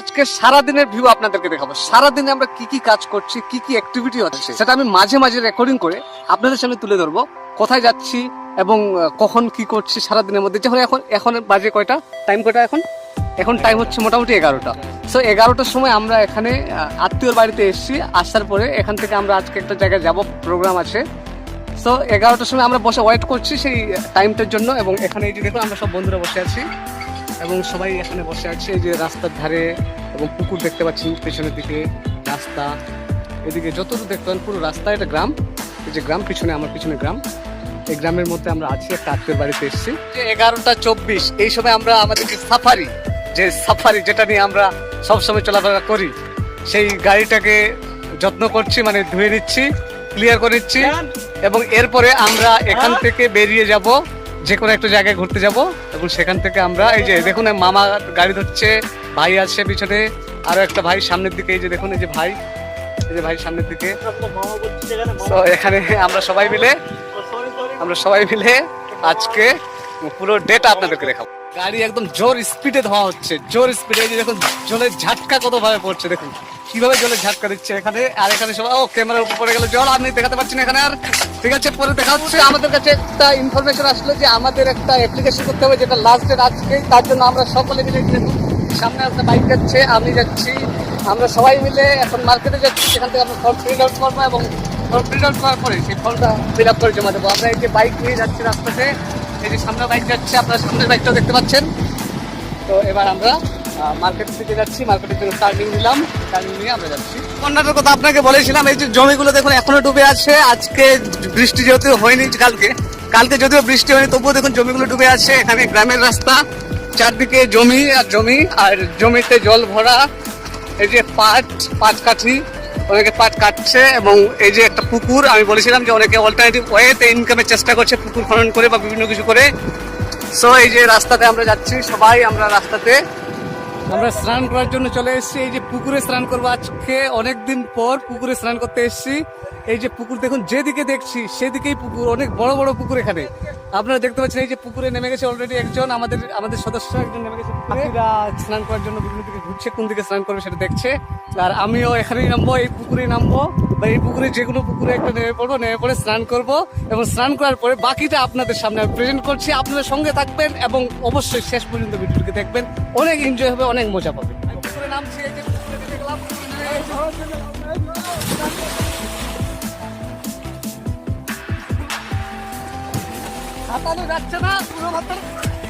আজকে সারাদিনের ভিউ আপনাদেরকে দেখাবো। সারাদিনে আমরা কি কি কাজ করছি, কি কি অ্যাক্টিভিটি হচ্ছে, সেটা আমি মাঝে মাঝে রেকর্ডিং করে আপনাদের সামনে তুলে ধরবো। কোথায় যাচ্ছি এবং কখন কি করছি সারাদিনের মধ্যে। যখন এখন এখন বাজে কয়টা, টাইম কয়টা এখন টাইম হচ্ছে মোটামুটি 11টা। সো 11টার সময় আমরা এখানে আত্মীয়র বাড়িতে এসেছি। আসার পরে এখান থেকে আমরা আজকে একটা জায়গায় যাব, প্রোগ্রাম আছে। সো 11টার সময় আমরা বসে ওয়েট করছি সেই টাইমটার জন্য। এবং এখানে এই যে দেখুন আমরা সব বন্ধুরা বসে আছি এবং সবাই এখানে বসে আছে। এই যে রাস্তার ধারে এবং পুকুর দেখতে পাচ্ছি পেছনের দিকে, রাস্তা এদিকে যতদূর দেখতে পান পুরো রাস্তা। এটা গ্রাম, এই যে গ্রাম পিছনে, আমার পিছনে গ্রাম। এই গ্রামের মধ্যে আমরা আছি, একটা আত্মীয়র বাড়িতে এসেছি। যে 11টা 24 এই সময় আমরা আমাদের সাফারি যেটা নিয়ে আমরা সবসময় চলাফেরা করি, সেই গাড়িটাকে যত্ন করছি, মানে ধুয়ে নিচ্ছি, ক্লিয়ার করে নিচ্ছি। এবং এরপরে আমরা এখান থেকে বেরিয়ে যাব, যে কোনো একটা জায়গায় ঘুরতে যাব। এবং সেখান থেকে আমরা এই যে দেখুন মামা গাড়ি ধরছে, ভাই আছে পিছনে, আরো একটা ভাই সামনের দিকে। এই যে দেখুন এই যে ভাই সামনের দিকে। তো এখানে আমরা সবাই মিলে আজকে পুরো ডেটা আপনাদেরকে দেখাবো। গাড়ি একদম জোর স্পিডে ধোয়া হচ্ছে, জোর স্পিডে। এই যে দেখুন জলের ঝাটকা কত ভাবে পড়ছে, দেখুন কিভাবে জলের ঝাটকা দিচ্ছে এখানে। আর এখানে সবাই ক্যামেরার উপর পড়ে গেল জল, আমি দেখাতে পারছি না এখানে আর। ঠিক আছে, পরে দেখা হচ্ছে। আমাদের কাছে একটা ইনফরমেশন আসলো যে আমাদের একটা অ্যাপ্লিকেশন করতে হবে, যেটা লাস্ট ডেট আজকে। তার জন্য আমরা সকলে মিলে দেখুন সামনে একটা বাইক যাচ্ছে, আমি যাচ্ছি, আমরা সবাই মিলে এখন মার্কেটে যাচ্ছি। সেখান থেকে আমরা ফর্ম ফিল আউট করবো এবং ফর্ম ফিল আউট করার পরে সেই ফর্মটা ফিল আপ করে জমা দেবো। আমরা এই যে বাইক নিয়ে যাচ্ছি রাস্তাতে, এই যে সামনে বাইক যাচ্ছে, আপনারা সামনের বাইকটাও দেখতে পাচ্ছেন। তো এবার আমরা মার্কেটের দিকে যাচ্ছি, মার্কেটের জন্য টার্নিং নিলাম, টার্নিং নিয়ে আমরা যাচ্ছি। বন্যাটার কথা আপনাকে বলেছিলাম, এই যে জমিগুলো দেখুন এখনো ডুবে আছে। আজকে বৃষ্টি যেহেতু হয়নি, কালকে যদিও বৃষ্টি হয়নি, তবুও দেখুন জমিগুলো ডুবে আছে। এখানে গ্রামের রাস্তা, চারদিকে জমি আর জমি, আর জমিতে জল ভরা। এই যে পাট কাঠি, অনেকে পাট কাটছে। এবং এই যে একটা পুকুর, আমি বলেছিলাম যে অনেকে অল্টারনেটিভ ওয়েতে ইনকামের চেষ্টা করছে, পুকুর খনন করে বা বিভিন্ন কিছু করে। সো এই যে রাস্তাতে আমরা যাচ্ছি, সবাই আমরা রাস্তাতে আমরা স্নান করার জন্য চলে এসেছি। এই যে পুকুরে স্নান করবো আজকে, অনেকদিন পর পুকুরে স্নান করতে এসেছি। এই যে পুকুর দেখুন, যেদিকে দেখছি সেদিকেই পুকুর, অনেক বড় বড় পুকুর এখানে আপনারা দেখতে পাচ্ছেন। এই যে পুকুরে নেমে গেছে অলরেডি একজন, আমাদের সদস্য একজন নেমে গেছে পুকুরে। স্নান করার জন্য বিভিন্ন দিকে ঘুরছে, কোন দিকে স্নান করবে সেটা দেখছে। আর আমিও এখানেই নামবো, এই পুকুরে নামবো, বা এই পুকুরে যে কোনো পুকুরে একটা নেমে পড়ে স্নান করবো। এবং স্নান করার পরে বাকিটা আপনাদের সামনে প্রেজেন্ট করছি। আপনাদের সঙ্গে থাকবেন এবং অবশ্যই শেষ পর্যন্ত ভিডিওটিকে দেখবেন, অনেক এনজয় হবে, অনেক মজা পাবেন। পুকুরে নামছি, এই যে পুকুরে দেখলাম, হাতানো যাচ্ছে না পুরো মাত্র।